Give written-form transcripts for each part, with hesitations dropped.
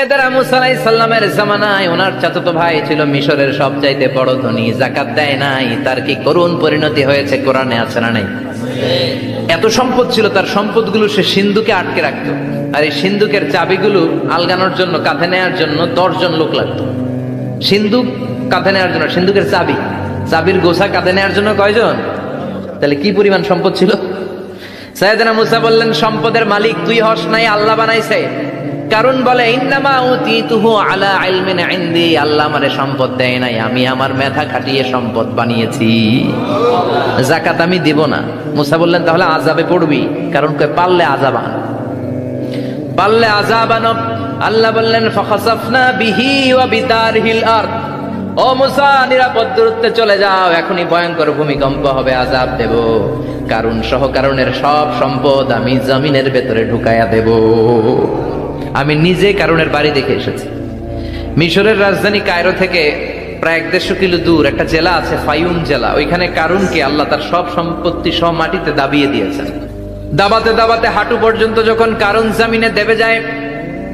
সাইয়েদনা মুসা আলাইহিস সালামের জামানায় ওনার চাচাতো ভাই ছিল মিশরের সবচাইতে বড় ধনী, যাকাত দেয় নাই। তার কি করুণ পরিণতি হয়েছে কোরআনে আছে না নাই? এত সম্পদ ছিল, তার সম্পদগুলো সে সিন্ধুকে আটকে রাখতো। আর এই সিন্ধুকের চাবিগুলো আলগানোর জন্য, কাঁধে নেওয়ার জন্য 10 জন লোক লাগতো। সিন্ধুক কাঁধে নেওয়ার জন্য, সিন্ধুকের চাবির গোছা কাঁধে নেওয়ার জন্য কয়জন? তাহলে কি পরিমাণ সম্পদ ছিল? সাইয়েদনা মুসা বললেন, সম্পদের মালিক তুই হস নাই, আল্লাহ বানাইছে। কারণ বলে, ইন্নামা উতিতুহু আলা ইলমিন ইনদি, আল্লাহ আমারে সম্পদ দেয় নাই, আমি আমার মেধা খাটিয়ে সম্পদ বানিয়েছি। যাকাত আমি দিব না। মুসা বললেন, তাহলে আযাবে পড়বি। কারণ কই পারলে আযাব আন, পারলে আযাব আনো। আল্লাহ বললেন, ফাখাসাফনা বিহি ওয়া বিদারহিল আরদ, ও মুসা নিরাপদ দূরত্বে চলে যাও, এখনই ভয়ঙ্কর ভূমিকম্প হবে, আযাব দেব। কারণ সহ কারণের সব সম্পদ আমি জমিনের ভেতরে ঢুকায়া দেব। আমি নিজে কারণের বাড়ি দেখে এসেছি। মিশরের রাজধানী কায়রো থেকে প্রায় 150 কিলো দূর একটা জেলা আছে, ফায়ুম জেলা। ওইখানে কারুনকে আল্লাহ তার সব সম্পত্তি সব মাটিতে দাবিয়ে দিয়েছেন। দাবাতে দাবাতে হাঁটু পর্যন্ত যখন কারুন জামিনে দেবে যায়,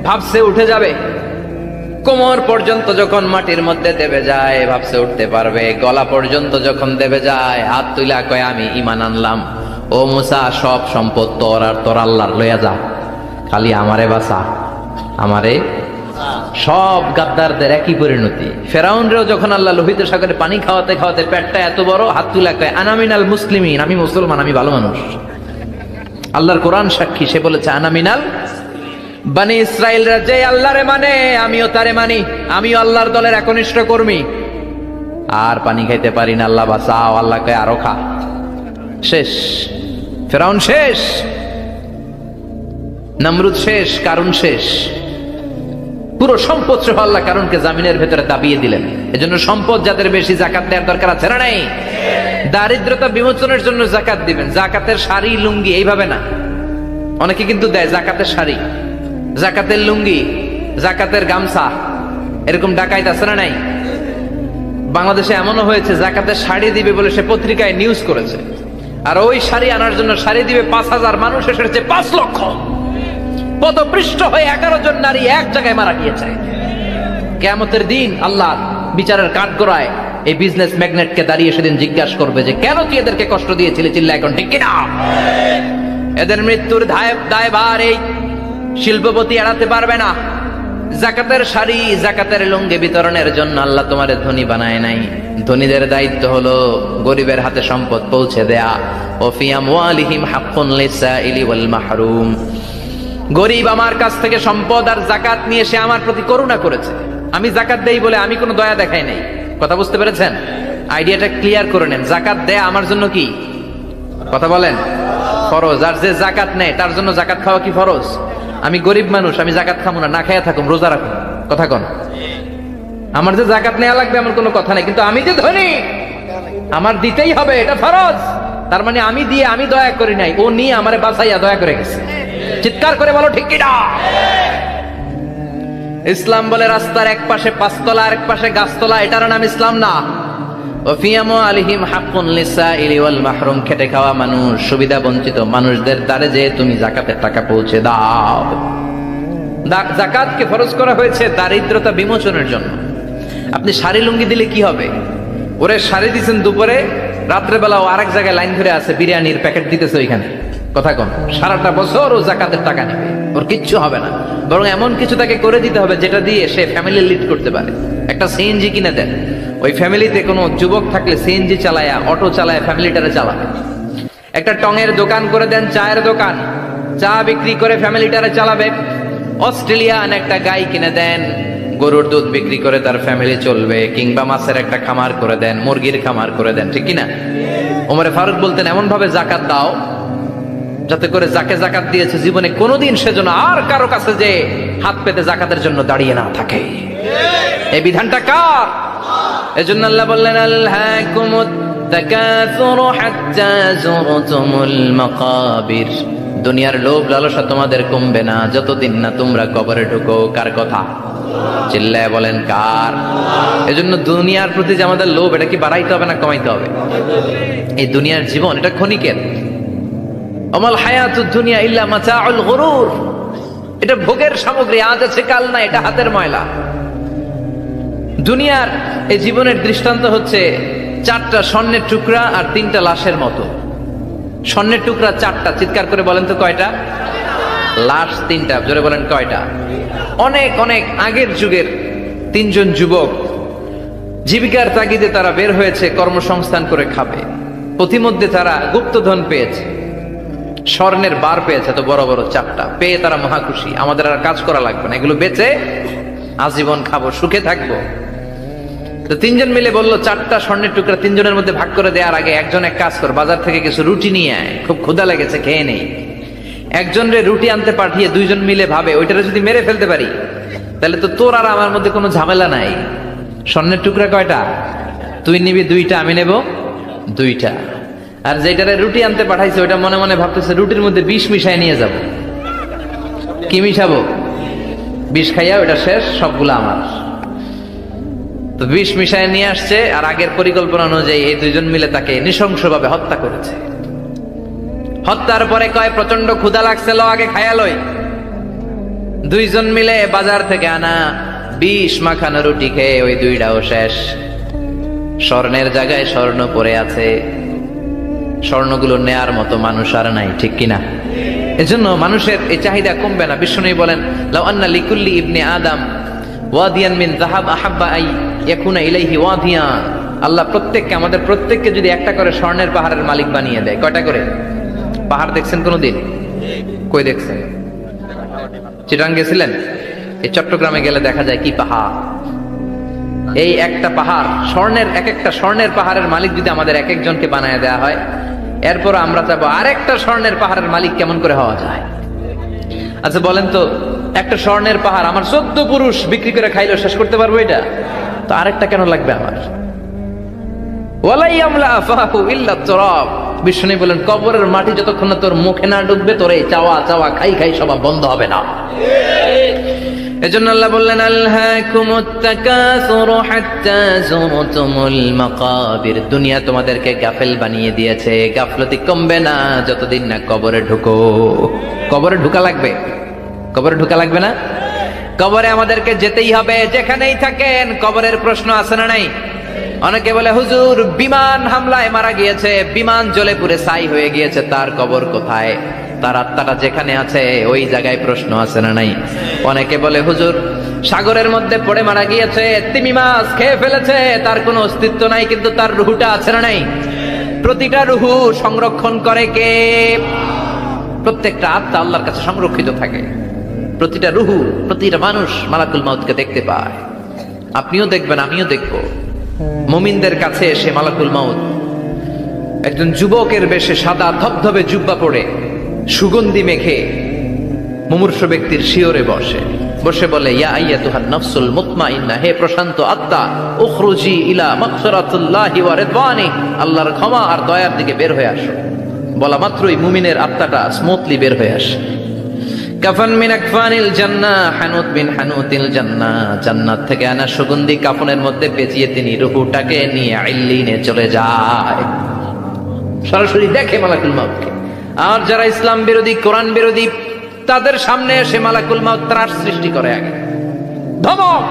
ভাবছে উঠে যাবে। কোমর পর্যন্ত যখন মাটির মধ্যে দেবে যায়, ভাবছে উঠতে পারবে। গলা পর্যন্ত যখন দেবে যায়, হাত তুইলা কয়, আমি ঈমান আনলাম। ও মুসা, সব সম্পদ তোর আর তোর আল্লাহর লইয়া যা, খালি আমারে বাঁচা, আমারে। সব গাদ্দারদের একই পরিণতি। ফেরাউনরেও যখন আল্লাহ লোহিত সাগরে পানি খাওয়াতে খাওয়াতে পেটটা এত বড়, হাত তুলা কয়, আনা মিনাল মুসলিমিন, আমি মুসলমান, আমি ভালো মানুষ। আল্লাহর কোরআন সাক্ষী, সে বলেছে, আনা মিনাল বনি ইসরাইলরা যে আল্লাহরে মানে, আমিও তারে মানি, আমিও আল্লাহর দলের একনিষ্ঠ কর্মী। আর পানি খাইতে পারি না, আল্লাহ বাঁচাও। আল্লাহ কয়, আরো খা। শেষ, ফেরাউন শেষ, নমরুদ শেষ, কারুন শেষ। পুরো সম্পদ সহ আল্লাহ কারুনকে জামিনের ভেতরে দাবিয়ে দিলেন। এজন্য সম্পদ যাদের বেশি, যাকাত দেওয়ার দরকার আছে না নাই? দারিদ্রতা বিমোচনের জন্য যাকাত দিবেন। যাকাতের শাড়ি লুঙ্গি এইভাবে না, অনেকে কিন্তু দেয় যাকাতের শাড়ি, যাকাতের লুঙ্গি, যাকাতের গামছা, এরকম ডাকাইত আছে না নাই? বাংলাদেশে এমনও হয়েছে, যাকাতের শাড়ি দিবে বলে সে পত্রিকায় নিউজ করেছে, আর ওই শাড়ি আনার জন্য শাড়ি দিবে 5000, মানুষ এসেছে 5 লক্ষ। পদপৃষ্ঠ হয়ে 11 জন নারী এক জায়গায় মারা গিয়েছে। কিয়ামতের দিন আল্লাহ বিচারের কাঠগড়ায় এই বিজনেস ম্যাগনেটকে দাঁড়িয়ে সেদিন জিজ্ঞাসা করবে যে, কেন তুই এদেরকে কষ্ট দিয়েছিলি? চিল্লা এখন ঠিক কিনা? এদের মৃত্যুর দায়ভার এই শিল্পপতি এড়াতে পারবে না। যাকাতের শাড়ি, যাকাতের লুঙ্গি বিতরণের জন্য আল্লাহ তোমারে ধনী বানায় নাই। ধনীদের দায়িত্ব হলো গরিবের হাতে সম্পদ পৌঁছে দেয়া। ওয়া ফি আমওয়ালিহিম হাক্কুন লিসাইলি ওয়াল মাহরুম। গরিব আমার কাছ থেকে সম্পদ আর যাকাত নিয়ে সে আমার প্রতি করুণা করেছে। আমি যাকাত দেই বলে আমি কোনো দয়া দেখাই নাই। কথা বুঝতে পেরেছেন? আইডিয়াটা ক্লিয়ার করে নেন। যাকাত দেয়া আমার জন্য কি? কথা বলেন, ফরজ। আর যে যাকাত নেয় তার জন্য যাকাত খাওয়া কি ফরজ? আমি গরিব মানুষ, আমি যাকাত খাবো না, না খাইয়া থাকুম, রোজা রাখুন। কথা কন। আমার যে যাকাত নেওয়া লাগবে এমন কোনো কথা নাই, কিন্তু আমি যে ধনী, আমার দিতেই হবে, এটা ফরজ। তার মানে আমি দিয়ে আমি দয়া করি নাই, ও নিয়ে আমারে বাঁচাইয়া দয়া করে গেছে। চিৎকার করে বলো ঠিক কিনা? ইসলাম বলে রাস্তার এক পাশে 5 তলা আর এক পাশে গাছতলা, এটার নাম ইসলাম না। আলিহিম হাক্কুন লিসাইলি ওয়াল মাহরুম। খেটে খাওয়া মানুষ, সুবিধা বঞ্চিত মানুষদের দ্বারে যে তুমি যাকাতের টাকা পৌঁছে দাও। যাকাতকে ফরজ করা হয়েছে দারিদ্রতা বিমোচনের জন্য। আপনি শাড়ি লুঙ্গি দিলে কি হবে? ওরে শাড়ি দিচ্ছেন দুপুরে, রাত্রেবেলা ও আরেক জায়গায় লাইন ধরে আছে, বিরিয়ানির প্যাকেট দিতেছে ওইখানে। কথা কন। সারাটা বছর ও যাকাতের টাকা নেবে, ওর কিচ্ছু হবে না। বরং এমন কিছু তাকে করে দিতে হবে যেটা দিয়ে সে ফ্যামিলি লিড করতে পারে। একটা সিএনজি কিনে দেন, ওই ফ্যামিলিতে কোনো যুবক থাকলে সিএনজি চালায়া, অটো চালায়া ফ্যামিলিটারে চালাবে। একটা টঙের দোকান করে দেন, চায়ের দোকান, চা বিক্রি করে ফ্যামিলিটারে চালাবে। অস্ট্রেলিয়ান একটা গাই কিনে দেন, গরুর দুধ বিক্রি করে তার ফ্যামিলি চলবে। কিংবা মাছের একটা খামার করে দেন, মুরগির খামার করে দেন, ঠিক কিনা? ওমরে ফারুক বলতেন, এমন ভাবে যাকাত দাও যাতে করে যাকে যাকাত দিয়েছে জীবনে কোনোদিন সেজন্য আর কারো কাছে যে হাত পেতে যাকাতের জন্য দাঁড়িয়ে না থাকে। এই বিধানটা কার? এজন্য আল্লাহ বললেন, আলহাকুমুত তাকাসুরু হাত্তা যুরতুমুল মাকাবির। দুনিয়ার লোভ লালসা তোমাদের কমবে না যতদিন না তোমরা কবরে ঢুকো। কার কথা? চিল্লায় বলেন কার? এজন্য দুনিয়ার প্রতি যে আমাদের লোভ, এটা কি বাড়াইতে হবে না কমাইতে হবে? এই দুনিয়ার জীবন এটা ক্ষণিকের। আমাল হায়াতুদ দুনিয়া ইল্লা মাতাউল গুরুর। এটা ভোগের সামগ্রী, আজ আছে কাল না, এটা হাতের ময়লা। দুনিয়ার এই জীবনের দৃষ্টান্ত হচ্ছে 4টা স্বর্ণের টুকরা আর 3টা লাশের মতো। স্বর্ণের টুকরা 4টা, চিৎকার করে বলেন তো কয়টা? লাশ 3টা, জোরে বলেন কয়টা? অনেক অনেক আগের যুগের 3 জন যুবক জীবিকার তাগিদে তারা বের হয়েছে কর্মসংস্থান করে খাবে। পথিমধ্যে তারা গুপ্তধন পেয়েছে, স্বর্ণের বার পেয়েছে, তো বড় বড় 4টা পেয়ে তারা মহা খুশি। আমাদের আর কাজ করা লাগবে না, এগুলো বেচে আজীবন খাবো, সুখে থাকবো। তো 3 জন মিলে বললো 4টা স্বর্ণের টুকরা 3 জনের মধ্যে ভাগ করে দেওয়ার আগে একজন এক কাজ কর, বাজার থেকে কিছু রুটি নিয়ে আয়, খুব ক্ষুধা লেগেছে, খেয়ে নেই। একজনের রুটি আনতে পাঠিয়ে 2 জন মিলে ভাবে ওইটারে যদি মেরে ফেলতে পারি তাহলে তো তোর আর আমার মধ্যে কোনো ঝামেলা নাই। স্বর্ণের টুকরা কয়টা? তুই নিবি 2টা, আমি নেব 2টা। আর যেটারে রুটি আনতে পাঠাইছে ওইটা মনে মনে ভাবতেছে রুটির মধ্যে বিষ মিশাই নিয়ে যাব। কি মিশাবো? বিষ খাইয়া ওইটা শেষ, সবগুলো আমার। তো বিষ মিশায় নিয়ে আসছে, আর আগের পরিকল্পনা অনুযায়ী এই 2 জন মিলে তাকে নৃশংসভাবে হত্যা করেছে। হত্যার পরে কয় প্রচন্ড ক্ষুধা লাগছে, লো আগে খায়া লই। 2 জন মিলে বাজার থেকে আনা বিষ মাখানো রুটি খেয়ে ওই 2টাও শেষ। স্বর্ণের জায়গায় স্বর্ণ পড়ে আছে, স্বর্ণগুলো নেয়ার মতো মানুষ আর নাই, ঠিক কিনা? এজন্য মানুষের এই চাহিদা কমবে না। বিষ্ণু বলেন লাউ আন্না লিকুল্লি ইবনে আদম ওয়াদিয়ান মিন যাহাব আহাব্বা আই ইয়াকুনা ইলাইহি ওয়াদিয়া। আল্লাহ প্রত্যেককে, আমাদের প্রত্যেককে যদি একটা করে স্বর্ণের পাহাড়ের মালিক বানিয়ে দেয়। কয়টা করে পাহাড় দেখছেন কোনদিন? কই দেখছেন? চিটাং গেছিলেন? এই চট্টগ্রামে গেলে দেখা যায় কি পাহাড়। এই একটা পাহাড় স্বর্ণের, একটা স্বর্ণের পাহাড়ের মালিক যদি আমাদের এক একজনকে বানায় দেওয়া হয়, এরপর আমরা চাবো আরেকটা স্বর্ণের পাহাড়ের মালিক কেমন করে হওয়া যায়। আচ্ছা বলেন তো, একটা স্বর্ণের পাহাড় আমার 14 পুরুষ বিক্রি করে খাইলেও শেষ করতে পারবো এটা? তো আরেকটা কেন লাগবে আমার? ওয়ালাই আমলা আফাহু ইল্লা তুরাব। বিষ্ণু বলেন কবরের মাটি যতক্ষণ না তোর মুখে না ঢুকবে, তোর এই চাওয়া চাওয়া খাই খাই সব বন্ধ হবে না। এজন্য আল্লাহ বললেন আলহাকুমুত তাকাসুরু হাত্তা যুরতুমুল মাকাবির। দুনিয়া তোমাদেরকে গাফেল বানিয়ে দিয়েছে, গাফলতি কমবে না যতদিন না কবরে ঢুকো। কবরে ঢুকা লাগবে, কবরে ঢুকা লাগবে না? কবরে আমাদেরকে যেতেই হবে, যেখানেই থাকেন। কবরের প্রশ্ন আছে না নাই? অনেকে বলে হুজুর বিমান হামলায় মারা গিয়েছে, বিমান জ্বলে পুড়ে ছাই হয়ে গিয়েছে, তার কবর কোথায়? তার আত্মাটা যেখানে আছে ওই জায়গায় প্রশ্ন আছে না নাই? অনেকে বলে হুজুর সাগরের মধ্যে পড়ে মারা গিয়েছে, তিমি মাছ খেয়ে ফেলেছে, তার কোনো অস্তিত্ব নাই, কিন্তু তার রুহুটা আছে না নাই? প্রতিটা রুহু সংরক্ষণ করে কে? প্রত্যেকটা আত্মা আল্লাহর কাছে সংরক্ষিত থাকে। প্রতিটা রুহু, প্রতিটা মানুষ মালাকুল মাউতকে দেখতে পায়। আপনিও দেখবেন, আমিও দেখব। মুমিনদের কাছে এসে মালাকুল মাউত একজন যুবকের বেশে সাদা ধবধবে জুব্বা পরে সুগন্ধি মেখে মুমূর্ষ ব্যক্তির শিয়রে বসে বসে বলে ইয়া আইয়াতুহান নাফসুল মুতমাইন্না, হে প্রশান্ত আত্মা, উখরুজি ইলা মাগফিরাতুল্লাহি ওয়া রিদওয়ানি, আল্লাহর ক্ষমা আর দয়ার দিকে বের হয়ে আসো। বলা মাত্রই মুমিনের আত্মাটা স্মুথলি বের হয়ে আসে। কাফান মিন আকফানিল জান্নাহ, হানুত বিন হানুতিল জান্নাহ, জান্নাত থেকে আনা সুগন্ধি কাফনের মধ্যে পেঁচিয়ে তিনি রূহটাকে নিয়ে ইল্লিনে চলে যায়। সরাসরি দেখে মালাকুল মাউতকে। আর যারা ইসলাম বিরোধী, কোরআন বিরোধী, তাদের সামনে এসে মালাকুল মাউত ত্রাস সৃষ্টি করে। আগে ধমক।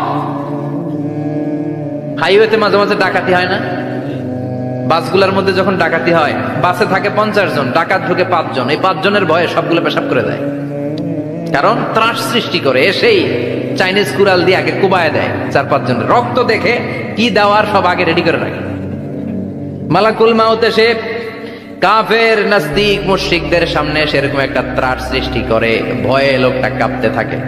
হাইওয়েতে মাঝে মাঝে ডাকাতি হয় না? বাসগুলোর মধ্যে যখন ডাকাতি হয়, বাসে থাকে 50 জন, ডাকাত ঢুকে 5 জন, এই 5 জনের ভয়ে সবগুলো পেশাব করে দেয়। কারণ ত্রাস সৃষ্টি করে। এসেই চাইনিজ কুড়াল দিয়ে আগে কুবায় দেয় 4-5 জনের। রক্ত দেখে কি দেওয়ার সব আগে রেডি করে রাখে। মালাকুল মাউত এসে কাফের নাজদিক মুশরিকদের সামনে সেরকম একটা ত্রাস সৃষ্টি করে, ভয়ে লোকটা কাঁপতে থাকে।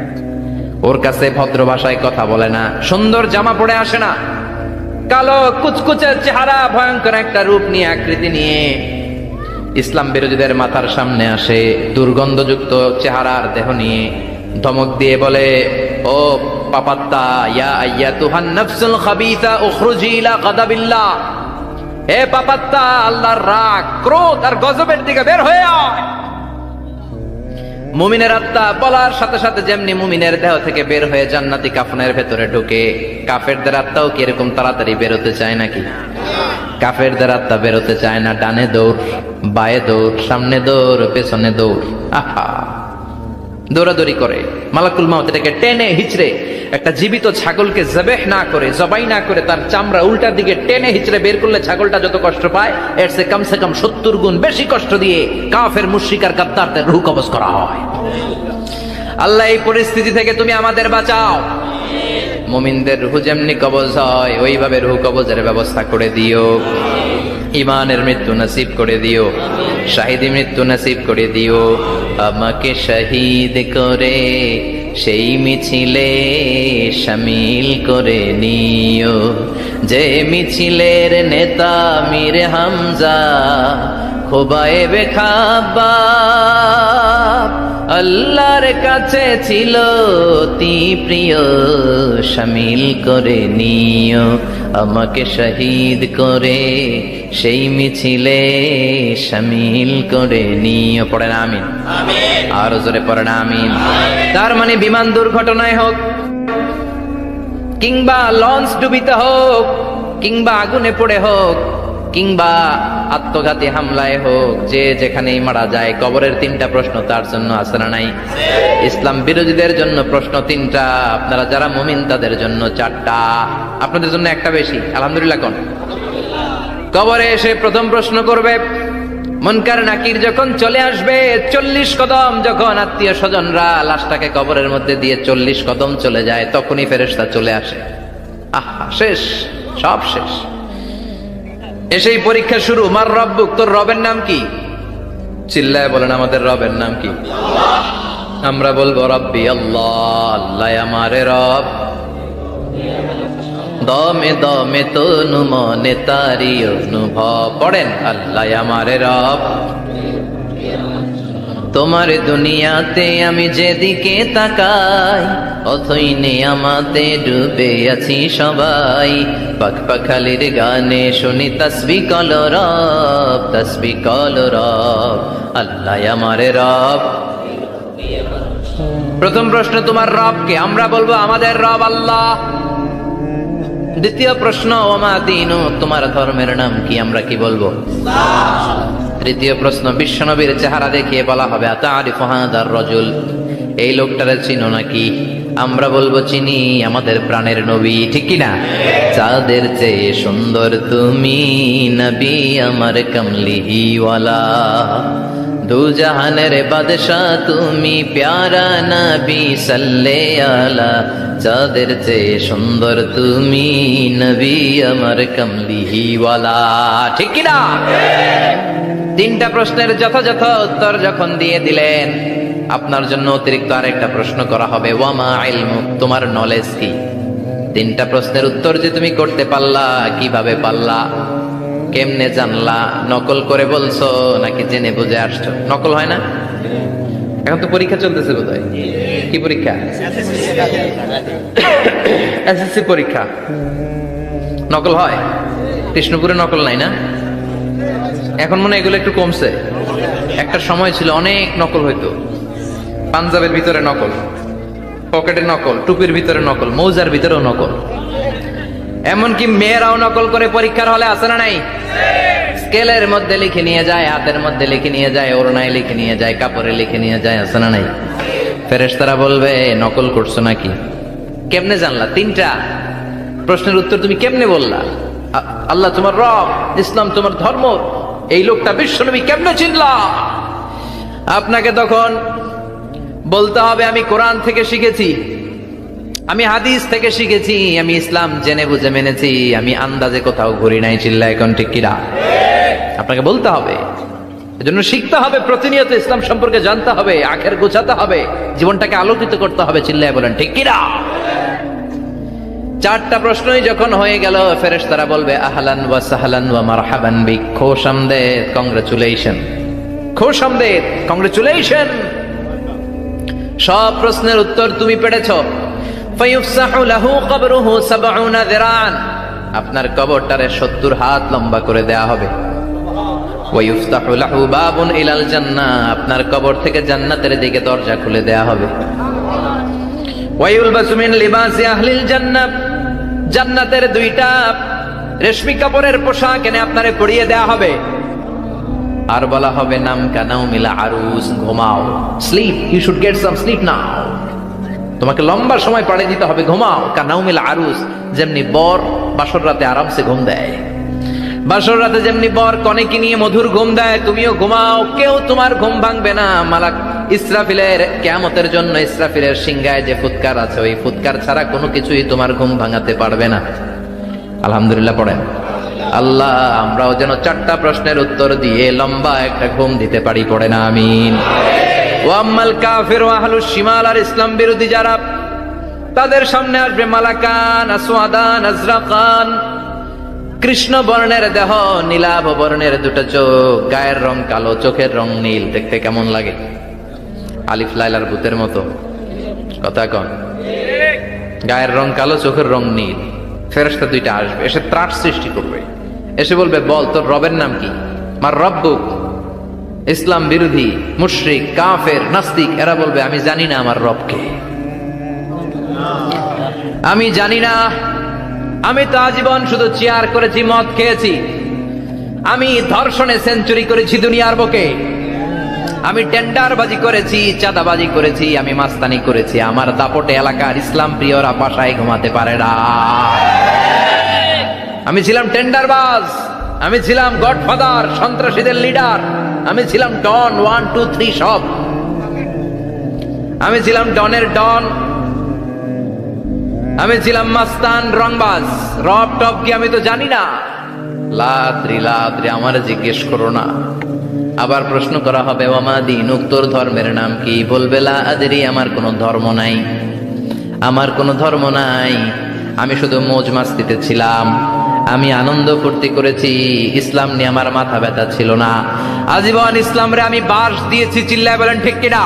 ওর কাছে ভদ্র ভাষায় কথা বলে না, সুন্দর জামা পরে আসে না, কালো কুচকুচে চেহারা, ভয়ঙ্কর একটা রূপ নিয়ে, আকৃতি নিয়ে ইসলাম বিরোধীদের মাথার সামনে আসে, দুর্গন্ধযুক্ত চেহারার দেহ নিয়ে ধমক দিয়ে বলে ও পাপাত্তা, ইয়া আইয়াতুহান নাফসুল খাবিসা উখরুজি ইলা গাদাবিল্লাহ, হে পাপাত্তা, আল্লাহর রাগ, ক্রোধ আর গজবের দিকে বের হয়ে আয়। মুমিনের আত্মা বলার সাথে সাথে যেমনি মুমিনের দেহ থেকে বের হয়ে জান্নাতি কাফনের ভেতরে ঢুকে, কাফেরদের আত্মাও কি এরকম তাড়াতাড়ি বেরোতে চায় নাকি? কাফেরদের আত্মা বেরোতে চায় না। ডানে দৌড়, বায়ে দৌড়, সামনে দৌড়, পেছনে দৌড়। আহা, দৌড়াদৌড়ি করে, মালাকুল মাউত এটাকে টেনে হিচড়ে, একটা জীবিত ছাগলকে জবাই না করে তার চামড়া উল্টার দিকে টেনে হিচড়ে বের করলে ছাগলটা যত কষ্ট পায়, এর সে কম 70 গুণ বেশি কষ্ট দিয়ে কাফের মুশরিক আর গাদ্দারদের রূহ কবজ করা হয়। আল্লাহ এই পরিস্থিতি থেকে তুমি আমাদের বাঁচাও। মুমিনদের রূহ যেমনি কবজ হয় ওইভাবে রূহ কবজের ব্যবস্থা করে দিও। ইমানের মৃত্যু নসিব করে দিও, শাহিদি মৃত্যু নসিব করে দিও। আমাকে শহীদ করে সেই মিছিলে শামিল করে নিও, যে মিছিলের নেতা মীর হামজা খোবায়েবে খাব্বাব, আল্লাহর কাছে ছিল অতি প্রিয়, শামিল করে নিও। আমাকে শহীদ করে সেই মিছিলে শামিল করে নিও। পড়েন আমিন, আরো জোরে পড়েন আমিন। তার মানে বিমান দুর্ঘটনায় হোক, কিংবা লঞ্চ ডুবিতে হোক, কিংবা আগুনে পড়ে হোক, কিংবা আত্মঘাতী হামলায় হোক, যে যেখানেই মারা যায়, কবরের 3টা প্রশ্ন তার জন্য আছে না নাই? ইসলাম বিরোধীদের জন্য প্রশ্ন 3টা, আপনারা যারা মুমিন তাদের জন্য 4টা, আপনাদের জন্য একটা বেশি। আলহামদুলিল্লাহ কোন? কবরে এসে প্রথম প্রশ্ন করবে মুনকার নাকির যখন চলে আসবে, 40 কদম যখন আত্মীয় স্বজনরা লাশটাকে কবরের মধ্যে দিয়ে 40 কদম চলে যায়, তখনই ফেরেশতা চলে আসে। আহা, শেষ, সব শেষ। এসেই পরীক্ষা শুরু। মার রব্বুক, তোর রবের নাম কি? চিল্লায় বলেন আমাদের রবের নাম কি? আমরা বলবো রব্বি আল্লাহ, আল্লাহ আমারে রব। দমে দমে তনু মনে তারি অনুভব। পড়েন আল্লাহ আমারে রব। তোমার দুনিয়াতে আমি যেদিকে তাকাই, অথই নিয়ামতে ডুবে আছি সবাই। পাখপাখালির গানে শুনি তাসবিহ কল রব, তাসবিহ কল রব, আল্লাহ আমারে রব। প্রথম প্রশ্ন তোমার রবকে, আমরা বলবো আমাদের রব আল্লাহ। দ্বিতীয় প্রশ্ন ওমা দীনু, তোমার ধর্মের নাম কি? আমরা কি বলবো? তৃতীয় প্রশ্ন বিশ্বনবীর চেহারা দেখিয়ে বলা হবে আতারিফু হাদার রাজুল, এই লোকটারে চিনো নাকি? আমরা বলবো চিনি, আমাদের প্রাণের নবী, ঠিক কি না? চাঁদের চেয়ে সুন্দর তুমি নবী আমার কমলিওয়ালা, দু জাহানের বাদশা তুমি প্যারা নবী সাল্লে আলা, চাঁদের চেয়ে সুন্দর তুমি নবী আমার কমলিওয়ালা, ঠিক কি না? 3টা প্রশ্নের যথাযথ উত্তর যখন দিয়ে দিলেন, আপনার জন্য অতিরিক্ত আরেকটা প্রশ্ন করা হবে, ওয়ামা ইলমুক, তোমার নলেজ কি? 3টা প্রশ্নের উত্তর যে তুমি করতে পারলা, কিভাবে পারলা, কেমনে জানলা? নকল করে বলছো নাকি জেনে বুঝে আসছো? নকল হয় না? এখন তো পরীক্ষা চলতেছে বোধহয়। কি পরীক্ষা? এসএসসি পরীক্ষা। নকল হয়? কৃষ্ণপুরে নকল নাই না? এখন মনে হয় এগুলো একটু কমছে। একটা সময় ছিল অনেক নকল হইতো। পাঞ্জাবের ভিতরে নকল, পকেটে নকল, টুপির ভিতরে নকল, মৌজার ভিতরেও নকল। এমনকি মেয়েরাও নকল করে পরীক্ষার হলে আসে না নাই? স্কেলের মধ্যে লিখে নিয়ে যায়, হাতের মধ্যে লিখে নিয়ে যায়, ওড়নায় লিখে নিয়ে যায়, কাপড়ে লিখে নিয়ে যায়, আসে না নাই? ফেরেশতারা বলবে নকল করছো নাকি? কেমনে জানলা? 3টা প্রশ্নের উত্তর তুমি কেমনে বললা? আল্লাহ তোমার রব, ইসলাম তোমার ধর্ম, এই লোকটা বিশ্বনবী, কেমনে চিনলা? আপনাকে তখন বলতে হবে আমি কোরআন থেকে শিখেছি, আমি হাদিস থেকে শিখেছি, আমি ইসলাম জেনে বুঝে মেনেছি, আমি আন্দাজে কোথাও ঘুরি নাই। চিল্লা এখন ঠিক কিনা? আপনাকে বলতে হবে, এজন্য শিখতে হবে, প্রতিনিয়ত ইসলাম সম্পর্কে জানতে হবে, আখের গোছাতে হবে, জীবনটাকে আলোকিত করতে হবে। চিল্লায় বলেন ঠিক কিনা? 4টা প্রশ্নই যখন হয়ে গেল, ফেরেশতারা বলবে আহলান ওয়া সাহলান ওয়া মারহাবান বিক, খোশামদেদ, কংগ্রাচুলেশন, খোশামদেদ, কংগ্রাচুলেশন, সব প্রশ্নের উত্তর তুমি পেরেছো। ফায়ুফসাহু লাহু কবরুহু 70 যিরান, আপনার কবরটারে 70 হাত লম্বা করে দেয়া হবে। ওয়ায়ুফতাহু লাহু বাবুন ইলাল জান্নাহ, আপনার কবর থেকে জান্নাতের দিকে দরজা খুলে দেয়া হবে। ওয়ায়ুলবাসু মিন লিবাসি আহলিল জান্নাহ, জান্নাতের 2টা রেশমি কাপড়ের পোশাক এনে আপনারে পরিয়ে দেয়া হবে। আর বলা হবে নাম কানাও মিলা আরুস, ঘুমাও, sleep, you should get some sleep now. তোমাকে লম্বা সময় পাড়ে দিতে হবে, ঘুমাও। কানাও মিলা আরুস, যেমনি বর বাসর রাতে আরামসে ঘুম দেয়, বাসর রাতে যেমনি বর কনেকে নিয়ে মধুর ঘুম দেয়, তুমিও ঘুমাও, কেউ তোমার ঘুম ভাঙবে না। মালাক ইসরাফিলের কিয়ামতের জন্য ইসরাফিলের সিংহায় যে ফুৎকার আছে, ওই ফুৎকার ছাড়া কোনো কিছুই তোমার ঘুম ভাঙাতে পারবে না। আলহামদুলিল্লাহ পড়েন। আল্লাহ আমরাও যেন 4টা প্রশ্নের উত্তর দিয়ে লম্বা একটা ঘুম দিতে পারি, পড়ে না আমিন। ওয়াম্মাল কাফির ওয়া আহলুশ শিমাল, আর ইসলাম বিরোধী যারা, তাদের সামনে আসবে মালাকান আসওয়াদান আজরাকান, কৃষ্ণ বর্ণের দেহ, নীলাভ বর্ণের দুটো চোখ, গায়ের রং কালো, চোখের রং নীল। দেখতে কেমন লাগে? আলিফ লাইলার ভূতের মতো। কথা কন। গায়ের রং কালো, চোখের রং নীল। ফেরেশতা দুইটা আসবে, এসে ত্রাস সৃষ্টি করবে, এসে বলবে বল তোর রবের নাম কি? মার রব্বুক। ইসলাম বিরোধী মুশরিক কাফের নাস্তিক এরা বলবে আমি জানি না আমার রবকে, আমি জানি না, আমি তো আজীবন শুধু চেয়ার করেছি, মদ খেয়েছি, আমি ধর্ষণে সেঞ্চুরি করেছি দুনিয়ার বুকে, আমি টেন্ডারবাজি করেছি, চাঁদাবাজি করেছি, আমি মাস্তানি করেছি, আমার দাপটে এলাকার ইসলাম প্রিয়রা বাসায় ঘুমাতে পারে না। আমি ছিলাম টেন্ডারবাজ, আমি ছিলাম গডফাদার, সন্ত্রাসীদের লিডার, আমি ছিলাম ডন 1 2 3 সব, আমি ছিলাম ডনের ডন, আমি ছিলাম মাস্তান রংবাজ, রব টপ কি আমি তো জানি না। লাদ্রি লাদ্রি আমার জিজ্ঞেস করো না। আবার প্রশ্ন করা হবে ওয়ামা দীনুক, তোর ধর্মের নাম কি? বলবে লা আদরি, আমার কোনো ধর্ম নাই, আমার কোনো ধর্ম নাই, আমি শুধু মৌজ মাস্তিতে ছিলাম, আমি আনন্দ ফুর্তি করেছি, ইসলাম নিয়ে আমার মাথা ব্যথা ছিল না, আজীবন ইসলাম রে আমি বাস দিয়েছি। চিল্লায় বলেন ঠিক কিনা?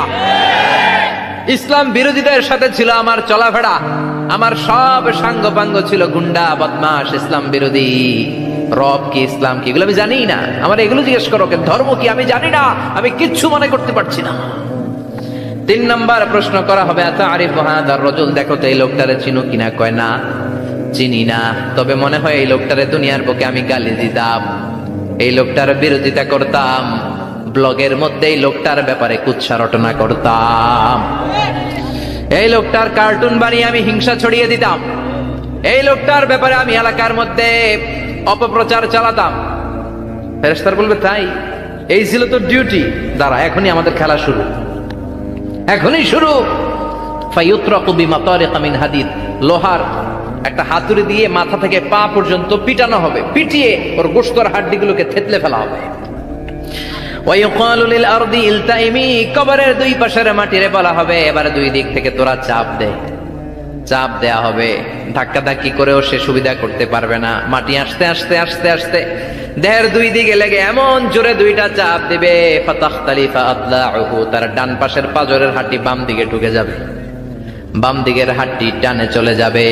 ইসলাম বিরোধীদের সাথে ছিল আমার চলাফেরা, আমার সব সাঙ্গ পাঙ্গ ছিল গুন্ডা বদমাশ ইসলাম বিরোধী। রব কি, ইসলাম কি, এগুলো আমি জানি না। আমার এগুলো জিজ্ঞেস করো, ধর্ম কি আমি জানি না, আমি কিচ্ছু মনে করতে পারছি না। 3 নম্বর প্রশ্ন করা হবে আতারিফু হাদার রাজুল, দেখো তো এই লোকটারে চিনো কিনা? কয় না চিনি না, তবে মনে হয় এই লোকটারে দুনিয়ার বুকে আমি গালি দিতাম, এই লোকটার বিরোধিতা করতাম, ব্লগের মধ্যে এই লোকটার ব্যাপারে কুৎসা রটনা করতাম, এই লোকটার কার্টুন বানিয়ে আমি হিংসা ছড়িয়ে দিতাম, এই লোকটার ব্যাপারে আমি এলাকার মধ্যে অপপ্রচার চালাতাম। ফেরেশতারা বলবে তাই? এই ছিল তোর ডিউটি? দাঁড়া, এখনই আমাদের খেলা শুরু, এখনই শুরু। ফায়ুতরাকু বিমাতারিক মিন হাদিদ, লোহার একটা হাতুড়ি দিয়ে মাথা থেকে পা পর্যন্ত পিটানো হবে, পিটিয়ে ওর গোশতর হাড্ডিগুলোকে থেতলে ফেলা হবে। ওয়ায়ুকালু লিল আরদি ইলতাইমি, কবরের 2 পাশের মাটিরে বলা হবে এবারে 2 দিক থেকে তোরা চাপ দে, চাপ দেয়া হবে, ধাক্কা ধাক্কি করেও সে সুবিধা করতে পারবে না। মাটি আস্তে আস্তে আস্তে আস্তে দেহের 2 দিকে লেগে এমন জোরে 2টা চাপ দিবে, ফাতাখতালিফা আতলাউহু, তার ডান পাশের পাজরের হাড্ডি বাম দিকে ঢুকে যাবে, বাম দিকের হাড্ডি ডানে চলে যাবে।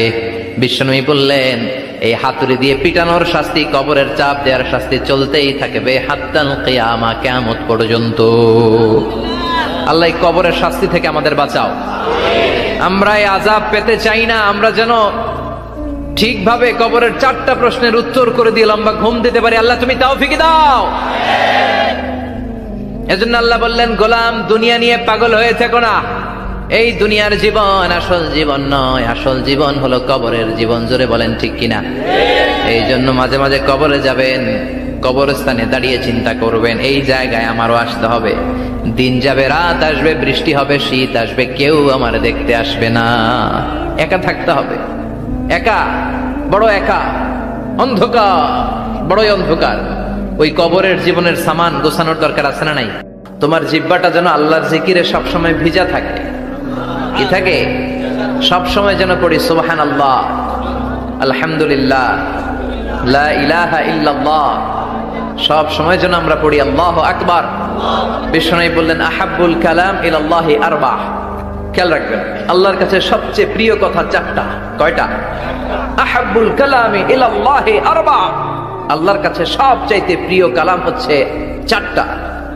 বিশ্বনবী বললেন এই হাতুড়ি দিয়ে পিটানোর শাস্তি, কবরের চাপ দেওয়ার শাস্তি চলতেই থাকবে হাত্তাল কিয়ামা, কিয়ামত পর্যন্ত। আল্লাহ কবরের শাস্তি থেকে আমাদের বাঁচাও। আমরা এই আযাব পেতে চাই না, আমরা যেন ঠিকভাবে কবরের 4টা প্রশ্নের উত্তর করে দিয়ে লম্বা ঘুম দিতে পারি। আল্লাহ তুমি তৌফিক দাও। এজন্য আল্লাহ বললেন গোলাম দুনিয়া নিয়ে পাগল হয়ে থেকো না, এই দুনিয়ার জীবন আসল জীবন নয়, আসল জীবন হলো কবরের জীবন। জোরে বলেন ঠিক কিনা? এই জন্য মাঝে মাঝে কবরে যাবেন, কবরস্থানে দাঁড়িয়ে চিন্তা করবেন এই জায়গায় আমারও আসতে হবে। দিন যাবে, রাত আসবে, বৃষ্টি হবে, শীত আসবে, কেউ আমার দেখতে আসবে না, একা থাকতে হবে, একা, বড় একা, অন্ধকার, বড়ই অন্ধকার। ওই কবরের জীবনের সামান গোছানোর দরকার আছে না নাই? তোমার জিহ্বাটা যেন আল্লাহর জিকিরে সবসময় ভিজা থাকে। কি থাকে? সবসময় যেন পড়ি সুবহানাল্লাহ, আলহামদুলিল্লাহ, লা ইলাহা ইল্লাল্লাহ, সব সময় যেন আমরা পড়ি আল্লাহু আকবার। বিশ্বনবী বললেন আহাব্বুল কালাম ইলাল্লাহি আরবা। খেয়াল রাখবেন, আল্লাহর কাছে সবচেয়ে প্রিয় কথা 4টা। কয়টা? আহাব্বুল কালামি ইলাল্লাহি আরবা। আল্লাহর কাছে সবচাইতে প্রিয় কালাম হচ্ছে 4টা।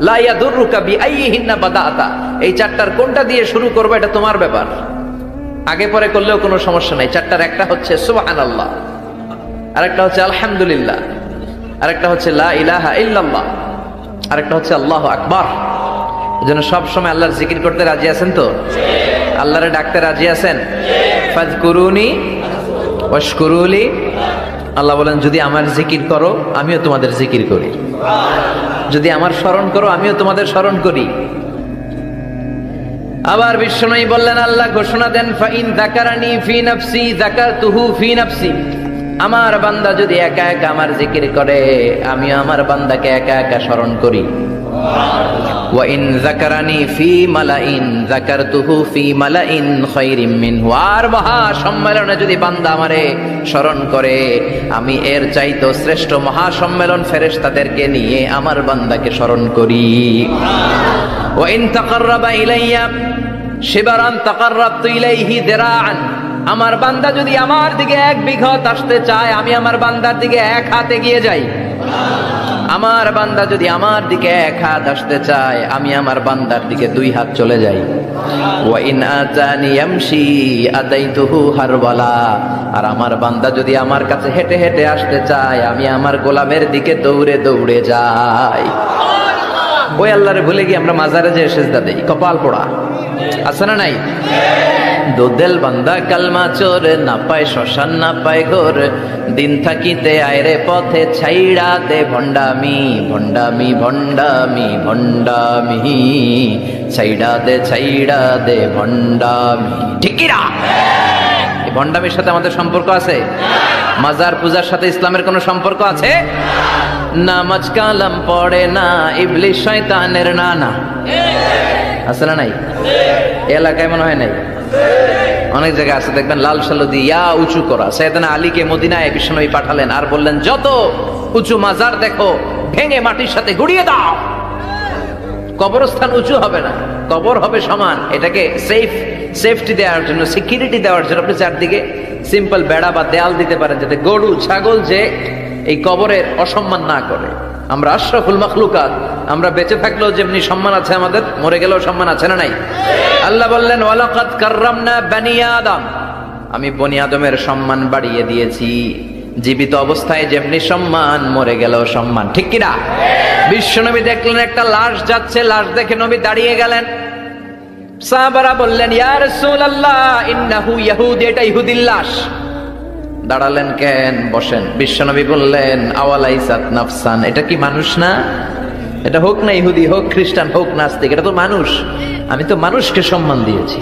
লা ইয়াদুররুকা বিআইয়িহিন্না বাদাতা। এই 4টার কোনটা দিয়ে শুরু করবে এটা তোমার ব্যাপার, আগে পরে করলেও কোনো সমস্যা নাই। 4টার একটা হচ্ছে সুবহানাল্লাহ, আরেকটা হচ্ছে আলহামদুলিল্লাহ, আরেকটা হচ্ছে লা ইলাহা ইল্লাল্লাহ, আরেকটা হচ্ছে আল্লাহু আকবার। এজন্য সব সময় আল্লাহর জিকির করতে রাজি আছেন তো? আল্লাহরে ডাকতে রাজি আছেন? ফাযকুরুনি ওয়াশকুরুলি। আল্লাহ বলেন যদি আমার জিকির করো আমিও তোমাদের জিকির করি, যদি আমার স্মরণ করো আমিও তোমাদের স্মরণ করি। আবার বিশ্বনবী বললেন, আল্লাহ ঘোষণা দেন, ফাইন যাকারানি ফি নাফসি যাকারতুহু ফি নাফসি। আমার বান্দা যদি একা একা আমার জিকির করে আমিও আমার বান্দাকে একা একা স্মরণ করি। ওয়া ইন যাকারানি ফি মালাইন যাকারতুহু ফি মালাইন খায়রিম মিনহু। আর মহা সম্মেলনে যদি বান্দা আমারে স্মরণ করে আমি এর চাইতে শ্রেষ্ঠ মহা সম্মেলন ফেরেশতাদেরকে নিয়ে আমার বান্দাকে স্মরণ করি। ওয়া ইন তাকাররাবা ইলাইয়া শিবরান তাকাররাবতু ইলাইহি দিরাআন। আমার বান্দা যদি আমার দিকে 1 বিঘত আসতে চায় আমি আমার বান্দার দিকে 1 হাত এগিয়ে যাই। আমার বান্দা যদি আমার দিকে 1 হাত আসতে চায় আমি আমার বান্দার দিকে 2 হাত চলে যাই। ওয়া ইন আতানি ইয়ামশি আতাইতুহু হারওয়ালা। আর আমার বান্দা যদি আমার কাছে হেঁটে হেঁটে আসতে চায় আমি আমার গোলামের দিকে দৌড়ে দৌড়ে যাই। ওই আল্লাহরে ভুলে গিয়ে আমরা মাজারে যে সেজদা দেই, কপাল পোড়া আছে না নাই? দোদেল বান্দা কালমা চোর, না পায় শ্মশান না পায় ঘোর, দিন থাকিতে আয়রে পথে ছাইড়া দে ভণ্ডামি ভণ্ডামি ভণ্ডামি ভণ্ডামি, ছাইড়া দে ভণ্ডামি। ঠিকিরা এই ভণ্ডামির সাথে আমাদের সম্পর্ক আছে? মাজার পূজার সাথে ইসলামের কোনো সম্পর্ক আছে? নামাজ কালাম পড়ে না ইবলিশ শয়তানের নানা, আছে না নাই? এলাকায় মনে হয় নাই, অনেক জায়গায় আছে দেখবেন লাল সালু দিয়া উঁচু করা। সাইয়েদনা আলীকে মদিনায় বিশ্বনবী পাঠালেন আর বললেন যত উঁচু মাজার দেখো ভেঙে মাটির সাথে গুড়িয়ে দাও। কবরস্থান উঁচু হবে না, কবর হবে সমান। এটাকে সেফটি দেওয়ার জন্য, সিকিউরিটি দেওয়ার জন্য আপনি চারদিকে সিম্পল বেড়া বা দেয়াল দিতে পারেন যাতে গরু ছাগল যে এই কবরের অসম্মান না করে। আমরা আশরাফুল মাখলুকাত, আমরা বেঁচে থাকলেও যেমনি সম্মান আছে আমাদের, মরে গেলেও সম্মান আছে না নাই? আল্লাহ বললেন ওয়ালাকাদ কাররামনা বানি আদম, আমি বনি আদমের সম্মান বাড়িয়ে দিয়েছি। জীবিত অবস্থায় যেমনি সম্মান মরে গেলেও সম্মান, ঠিক কিনা? বিশ্বনবী দেখলেন একটা লাশ যাচ্ছে, লাশ দেখে নবী দাঁড়িয়ে গেলেন। সাহাবারা বললেন ইয়া রাসূলুল্লাহ ইন্নাহু ইয়াহুদি, এটা ইহুদির লাশ। দাঁড়ালেন কেন? বসেন। বিশ্বনবী বললেন আওয়ালাইসাত নাফসান, এটা কি মানুষ না? এটা হোক না ইহুদি, হোক খ্রিস্টান, হোক নাস্তিক, এটা তো মানুষ। আমি তো মানুষকে সম্মান দিয়েছি।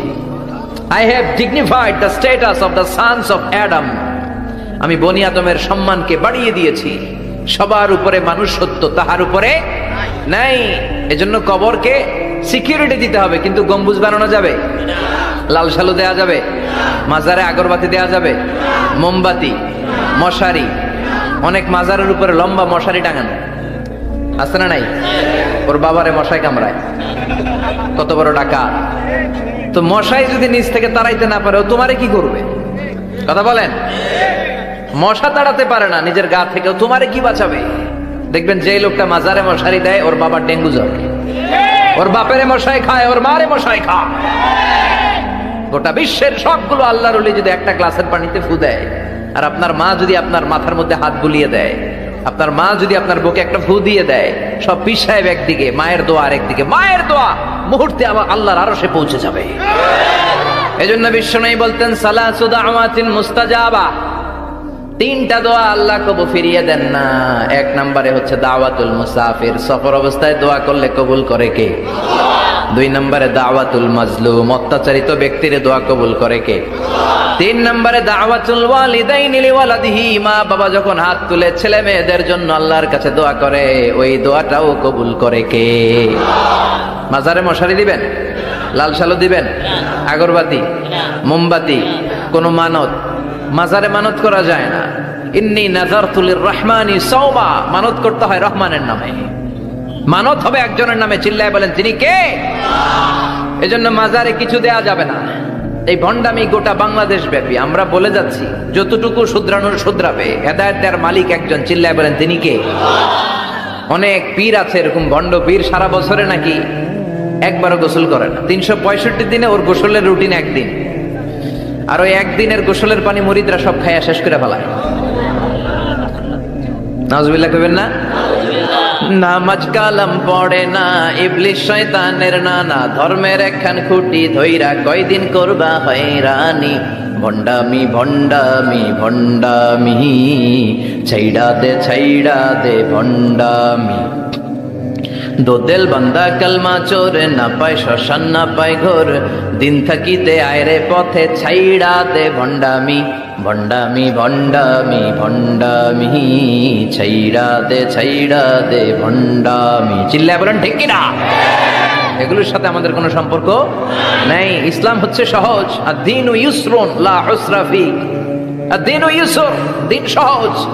I have dignified the status of the sons of Adam. আমি বনি আদমের সম্মানকে বাড়িয়ে দিয়েছি। সবার উপরে মানুষ সত্য, তাহার উপরে নাই। এজন্য কবরকে সিকিউরিটি দিতে হবে, কিন্তু গম্বুজ বানানো যাবে, লাল সালু দেয়া যাবে, মাজারে আগরবাতি দেয়া যাবে, মোমবাতি, মশারি। অনেক মাজারের উপরে লম্বা মশারি টাঙানো আছে না নাই? ওর বাবারে মশাই কামড়ায়, কত বড় ডাকাত। তো মশাই যদি নিচ থেকে তাড়াইতে না পারে ও তোমারে কি করবে? কথা বলেন। মশা তাড়াতে পারে না নিজের গা থেকে, তোমারে কি বাঁচাবে? দেখবেন যে লোকটা মাজারে মশারি দেয় ওর বাবার ডেঙ্গু জ্বর, ওর বাপেরে মশাই খায়, ওর মারে মশাই খায়। গোটা বিশ্বের সবগুলো আল্লাহর ওলি যদি একটা গ্লাসের পানিতে ফু দেয়, আর আপনার মা যদি আপনার মাথার মধ্যে হাত বুলিয়ে দেয়, আপনার মা যদি আপনার বুকে একটা ফু দিয়ে দেয়, সব পীর সাহেব একদিকে, মায়ের দোয়া আরেকদিকে। মায়ের দোয়া মুহূর্তে আবার আল্লাহর আরশে পৌঁছে যাবে। এজন্য বিশ্বনবী বলতেন সালাসু দাওয়াতিন মুস্তাজাবা, 3টা দোয়া আল্লাহ কবুল ফিরিয়ে দেন না। 1 নম্বরে হচ্ছে দাওয়াতুল মুসাফির, সফর অবস্থায় দোয়া করলে কবুল করে কে? 2 নম্বরে দাওয়াতুল মাজলুম, অত্যাচারিত ব্যক্তির দোয়া কবুল করে কে? 3 নম্বরে দাওয়াতুল ওয়ালিদাইনি লিওয়ালাদিহি, মা বাবা যখন হাত তুলে ছেলে মেয়েদের জন্য আল্লাহর কাছে দোয়া করে, ওই দোয়াটাও কবুল করে কে? মাজারে মশারি দিবেন, লাল সালু দিবেন, আগরবাতি, মোমবাতি, কোন মানত? মাজারে মানত করা যায় না। ইন্নী নাযারতু লিররহমানি সাওমা, মানত করতে হয় রহমানের নামে। মানত হবে একজনের নামে, চিল্লায় বলেন তিনি কে? এজন্য মাজারে কিছু দেয়া যাবে না। এই ভণ্ডামি গোটা বাংলাদেশ ব্যাপী, আমরা বলে যাচ্ছি যতটুকু শুধরানোর শুধরাবে। হেদায়েত দেওয়ার মালিক একজন, চিল্লায় বলেন তিনি কে? অনেক পীর আছে এরকম ভণ্ড পীর, সারা বছরে নাকি একবারও গোসল করে না। 365 দিনে ওর গোসলের রুটিন একদিন, আর ওই একদিনের গোসলের পানি মুরিদরা সব খাইয়া শেষ করে ফেলায়। নাউজুবিল্লাহ কইবেন না? নামাজ কালাম পড়ে না, ইবলিস শয়তানের নানা, ধর্মের একখান খুঁটি ধইরা কয়দিন করবা হয়রানি। ভণ্ডামি ভণ্ডামি ভণ্ডামি, ছাইড়া দে ভণ্ডামি। দোদেল বান্দা কালমা চোর, না পায় শ্মশান না পায় ঘোর, দিন থাকিতে আয়রে পথে ছাইড়া দে ভণ্ডামি। ভণ্ডামি ভণ্ডামি ভণ্ডামি, ছাইড়া দে ভণ্ডামি। চিল্লায় বলেন ঠিক কিনা? এগুলোর সাথে আমাদের কোনো সম্পর্ক নাই। ইসলাম হচ্ছে সহজ। আদ-দীনু ইউসরুন লা উসরা ফি। আদ-দীনু ইউসর, দিন সহজ।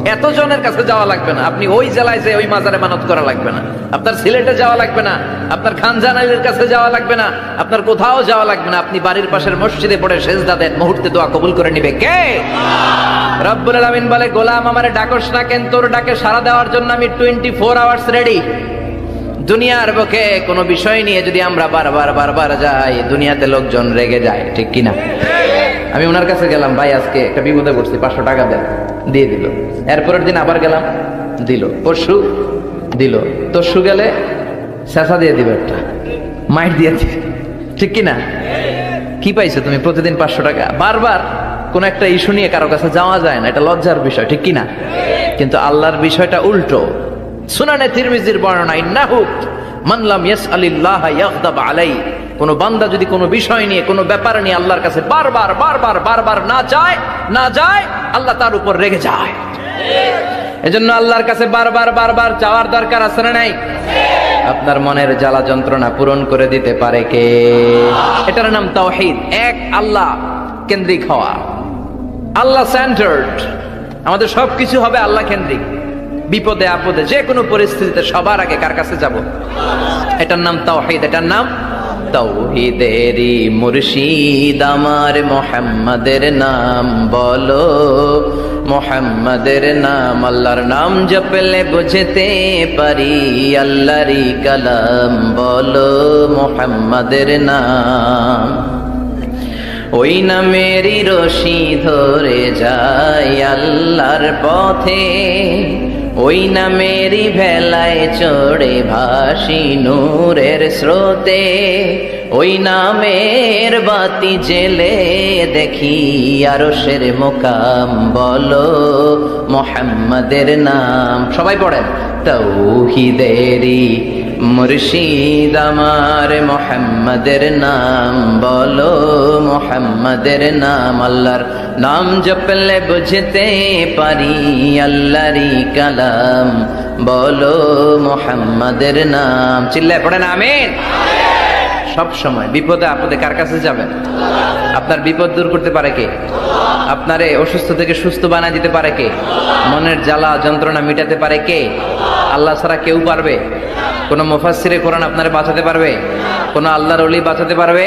এত জনের কাছে যাওয়া লাগবে না, আপনি ওই জেলায় যে ওই মাজারে মানত করা লাগবে না, আপনার সিলেটে যাওয়া লাগবে না, আপনার খানজান আলীর কাছে যাওয়া লাগবে না, আপনার কোথাও যাওয়া লাগবে না। আপনি বাড়ির পাশের মসজিদে পড়ে সেজদা দেন, মুহূর্তে দোয়া কবুল করে নিবে কে? রব্বুল আলামিন বলে, গোলাম আমারে ডাকস না কেন? তোর ডাকে সাড়া দেওয়ার জন্য আমি 24 আওয়ার্স রেডি। দুনিয়ার বুকে কোনো বিষয় নিয়ে যদি আমরা বারবার যাই, দুনিয়াতে লোকজন রেগে যায়, ঠিক কিনা? আমি ওনার কাছে গেলাম, ভাই আজকে একটা বিপদে পড়ছি, 500 টাকা দেন, দিয়ে দিল। এরপরের দিন আবার গেলাম, দিল। পরশু দিল, তরশু গেলে শেষা দিয়ে দিবে, একটা মাইট দিয়ে দিবে, ঠিক কিনা? কি পাইছো তুমি? প্রতিদিন 500 টাকা। বারবার কোন একটা ইস্যু নিয়ে কারো কাছে যাওয়া যায় না, এটা লজ্জার বিষয়, ঠিক কিনা? কিন্তু আল্লাহর বিষয়টা উল্টো। সুনানে তিরমিজির বর্ণনা, ইন্নাহু মান লাম ইয়াসআলিল্লাহ ইয়াগদাব আলাইহি। কোন বান্দা যদি কোনো বিষয় নিয়ে, কোনো ব্যাপার নিয়ে আল্লাহর কাছে বারবার না যায়, আল্লাহ তার উপর রেগে যায়। এজন্য আল্লাহর কাছে বারবার চাওয়ার দরকার আছে না নাই? আপনার মনের জ্বালা যন্ত্রণা পূরণ করে দিতে পারে কে? এটার নাম তাওহীদ। এক আল্লাহ কেন্দ্রিক হওয়া, আল্লাহ সেন্টার্ড। আমাদের সবকিছু হবে আল্লাহ কেন্দ্রিক। বিপদে আপদে যে কোনো পরিস্থিতিতে সবার আগে কার কাছে যাব? এটার নাম তাওহীদ। এটার নাম তাওহীদেরই মুর্শিদ আমার মুহাম্মাদের নাম বলো, মুহাম্মাদের নাম। আল্লাহর নাম জপলে বুঝতে পারি আল্লাহরই কালাম বলো, মুহাম্মাদের নাম। ওই নামেরই রশি ধরে যায় আল্লাহর পথে, ওই নামেরই ভেলায় চড়ে ভাসি নূরের স্রোতে, ওই নামের বাতি জেলে দেখি আরশের মুকাম বলো, মুহাম্মাদের নাম। সবাই পড়েন, তাওহীদেরই মুর্শিদ আমার মুহাম্মাদের নাম বলো, মুহাম্মাদের নাম। আল্লাহর নাম জপলে বুঝতে পারি আল্লাহরই কালাম বলো, মুহাম্মাদের নাম। চিল্লায় পড়েন আমিন। সব সময় বিপদে আপদে কার কাছে যাবেন? আপনার বিপদ দূর করতে পারে কে? আপনারে অসুস্থ থেকে সুস্থ বানায় দিতে পারে কে? মনের জ্বালা যন্ত্রণা মিটাতে পারে কে? আল্লাহ ছাড়া কেউ পারবে? কোন মুফাসসিরে কোরআন আপনারে বাঁচাতে পারবে? কোন আল্লাহর ওলি বাঁচাতে পারবে?